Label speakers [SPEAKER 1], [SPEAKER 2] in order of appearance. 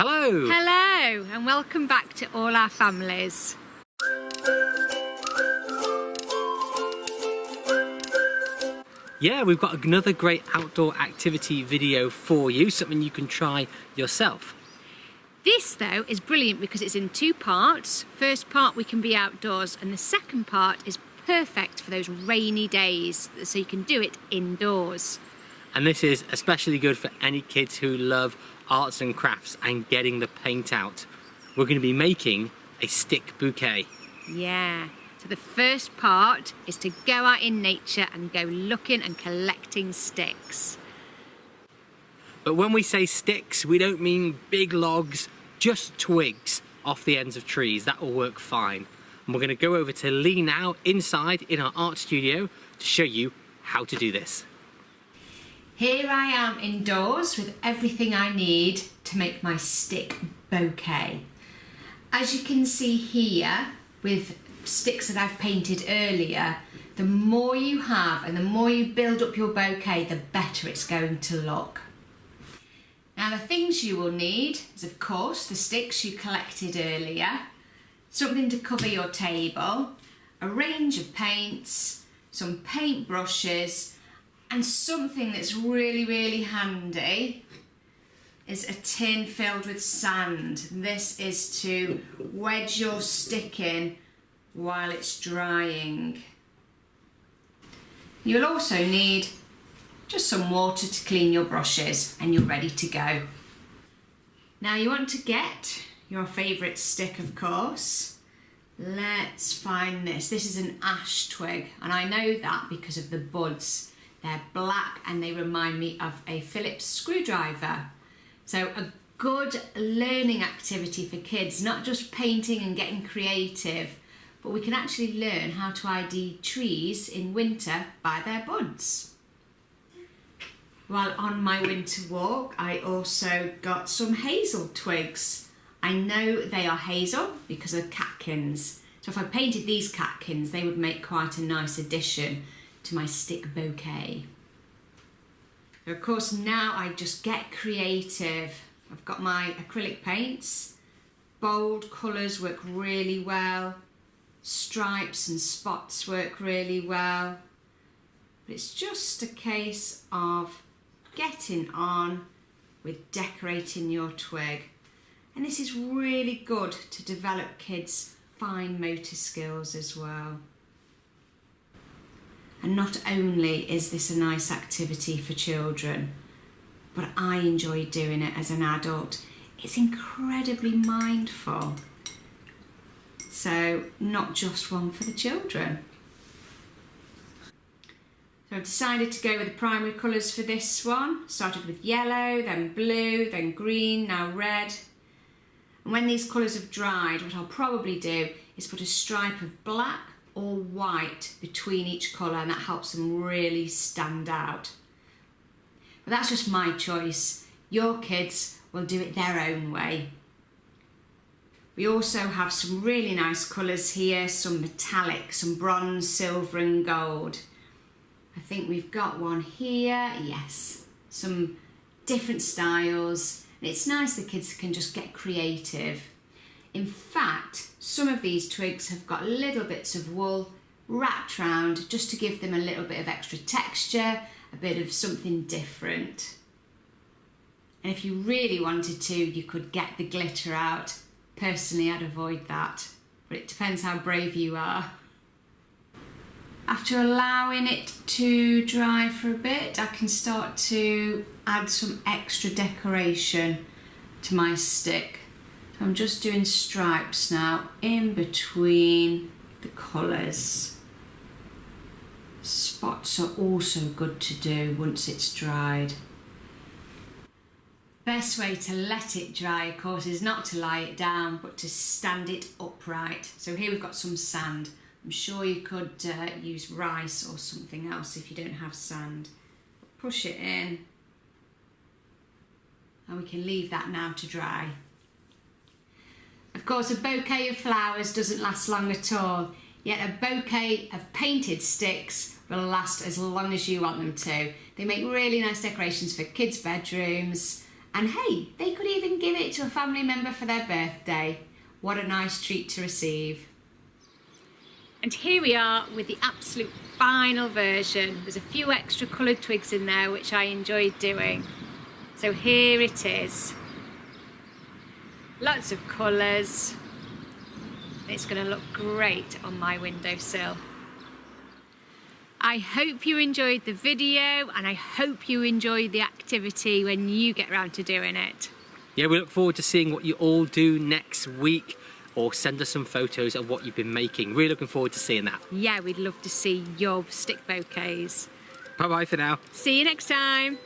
[SPEAKER 1] Hello!
[SPEAKER 2] Hello and welcome back to All Our Families.
[SPEAKER 1] Yeah, we've got another great outdoor activity video for you, something you can try yourself.
[SPEAKER 2] This though is brilliant because it's in two parts. First part we can be outdoors and the second part is perfect for those rainy days, so you can do it indoors.
[SPEAKER 1] And this is especially good for any kids who love arts and crafts and getting the paint out. We're going to be making a stick bouquet.
[SPEAKER 2] Yeah, so the first part is to go out in nature and go looking and collecting sticks.
[SPEAKER 1] But when we say sticks, we don't mean big logs, just twigs off the ends of trees. That will work fine. And we're going to go over to Lee now inside in our art studio to show you how to do this.
[SPEAKER 2] Here I am indoors with everything I need to make my stick bouquet. As you can see here, with sticks that I've painted earlier, the more you have and the more you build up your bouquet, the better it's going to look. Now the things you will need is of course the sticks you collected earlier, something to cover your table, a range of paints, some paint brushes, and something that's really handy is a tin filled with sand. This is to wedge your stick in while it's drying. You'll also need just some water to clean your brushes and you're ready to go. Now you want to get your favourite stick, of course. Let's find this. This is an ash twig and I know that because of the buds. They're black and they remind me of a Phillips screwdriver. So a good learning activity for kids, not just painting and getting creative, but we can actually learn how to ID trees in winter by their buds. While on my winter walk, I also got some hazel twigs. I know they are hazel because of catkins. So if I painted these catkins, they would make quite a nice addition to my stick bouquet. So of course now I just get creative. I've got my acrylic paints. Bold colours work really well. Stripes and spots work really well. But it's just a case of getting on with decorating your twig. And this is really good to develop kids' fine motor skills as well. And not only is this a nice activity for children, but I enjoy doing it as an adult. It's incredibly mindful. So not just one for the children. So I've decided to go with the primary colours for this one. Started with yellow, then blue, then green, now red. And when these colours have dried, what I'll probably do is put a stripe of black or white between each colour, and that helps them really stand out. But that's just my choice. Your kids will do it their own way. We also have some really nice colours here, some metallic, some bronze, silver and gold. I think we've got one here, yes. Some different styles. And it's nice the kids can just get creative. In fact, some of these twigs have got little bits of wool wrapped round just to give them a little bit of extra texture, a bit of something different. And if you really wanted to, you could get the glitter out. Personally, I'd avoid that, but it depends how brave you are. After allowing it to dry for a bit, I can start to add some extra decoration to my stick. So I'm just doing stripes now in between the colours. Spots are also good to do once it's dried. Best way to let it dry, of course, is not to lie it down, but to stand it upright. So here we've got some sand. I'm sure you could use rice or something else if you don't have sand. Push it in and we can leave that now to dry. Of course, a bouquet of flowers doesn't last long at all, yet a bouquet of painted sticks will last as long as you want them to. They make really nice decorations for kids' bedrooms And hey, they could even give it to a family member for their birthday. What a nice treat to receive. And here we are with the absolute final version. There's a few extra coloured twigs in there which I enjoyed doing. So here it is. Lots of colours. It's going to look great on my windowsill. I hope you enjoyed the video and I hope you enjoyed the activity when you get round to doing it.
[SPEAKER 1] Yeah, we look forward to seeing what you all do next week, or send us some photos of what you've been making. Really looking forward to seeing that.
[SPEAKER 2] Yeah, we'd love to see your stick bouquets.
[SPEAKER 1] Bye bye for now.
[SPEAKER 2] See you next time.